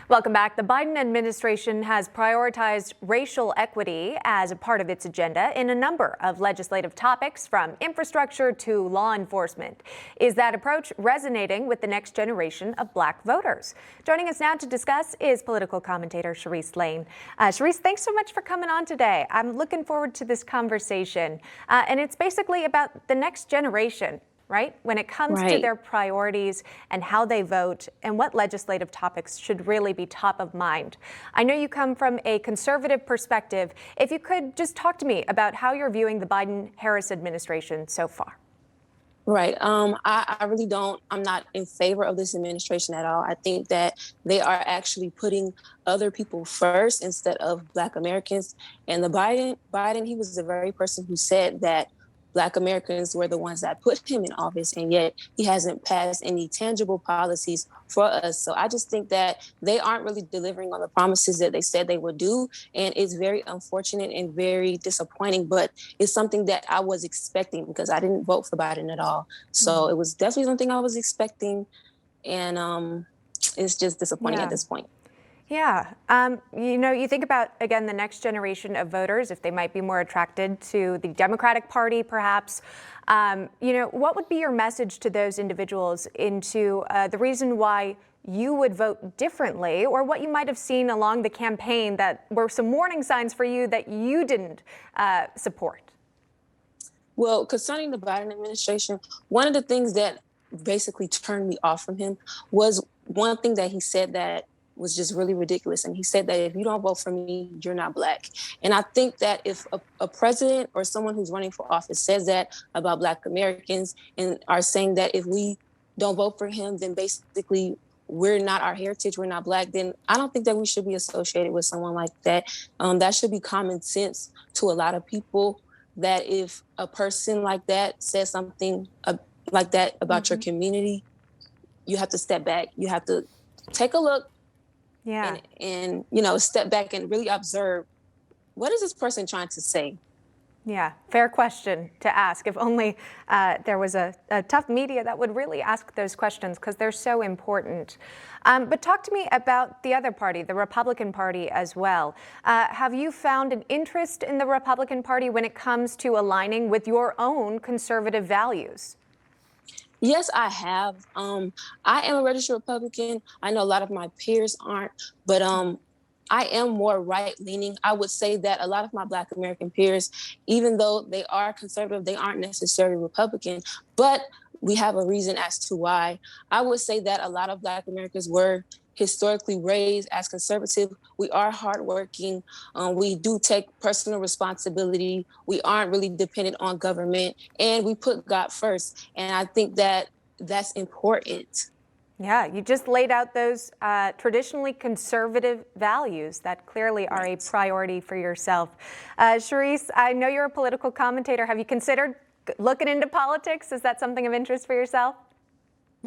Welcome back. The Biden administration has prioritized racial equity as a part of its agenda in a number of legislative topics, from infrastructure to law enforcement. Is that approach resonating with the next generation of Black voters? Joining us now to discuss is political commentator Charrise Lane. Charisse, thanks so much for coming on today. I'm looking forward to this conversation. And it's basically about the next generation, right? When it comes to their priorities and how they vote and what legislative topics should really be top of mind. I know you come from a conservative perspective. If you could just talk to me about how you're viewing the Biden-Harris administration so far. Right. I really don't. I'm not in favor of this administration at all. I think that they are actually putting other people first instead of Black Americans. And the Biden, he was the very person who said that Black Americans were the ones that put him in office, and yet he hasn't passed any tangible policies for us. So I just think that they aren't really delivering on the promises that they said they would do. And it's very unfortunate and very disappointing, but it's something that I was expecting because I didn't vote for Biden at all. So it was definitely something I was expecting. And it's just disappointing at this point. Yeah. You think about, again, the next generation of voters, if they might be more attracted to the Democratic Party, perhaps. What would be your message to those individuals into the reason why you would vote differently, or what you might have seen along the campaign that were some warning signs for you that you didn't support? Well, concerning the Biden administration, one of the things that basically turned me off from him was one thing that he said that was just really ridiculous. And he said that if you don't vote for me, you're not Black. And I think that if a president or someone who's running for office says that about Black Americans and are saying that if we don't vote for him, then basically we're not our heritage, we're not Black, then I don't think that we should be associated with someone like that. That should be common sense to a lot of people, that if a person like that says something like that about your community, you have to step back. You have to take a look. Yeah. And step back and really observe, what is this person trying to say? Yeah, fair question to ask. If only there was a tough media that would really ask those questions, because they're so important. But talk to me about the other party, the Republican Party as well. Have you found an interest in the Republican Party when it comes to aligning with your own conservative values? Yes, I have. I am a registered Republican. I know a lot of my peers aren't, but I am more right-leaning. I would say that a lot of my Black American peers, even though they are conservative, they aren't necessarily Republican, but we have a reason as to why. I would say that a lot of Black Americans were historically raised as conservative. We are hardworking. We do take personal responsibility. We aren't really dependent on government, and we put God first. And I think that that's important. Yeah, you just laid out those traditionally conservative values that clearly are a priority for yourself. Charisse, I know you're a political commentator. Have you considered looking into politics? Is that something of interest for yourself?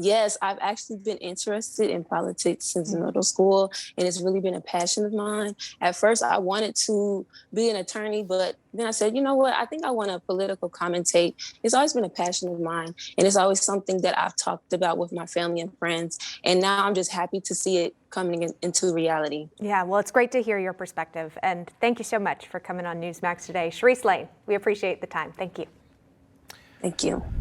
Yes, I've actually been interested in politics since middle school, and it's really been a passion of mine. At first, I wanted to be an attorney, but then I said, you know what? I think I want to political commentate. It's always been a passion of mine, and it's always something that I've talked about with my family and friends. And now I'm just happy to see it coming into reality. Yeah, well, it's great to hear your perspective, and thank you so much for coming on Newsmax today. Charisse Lane, we appreciate the time. Thank you. Thank you.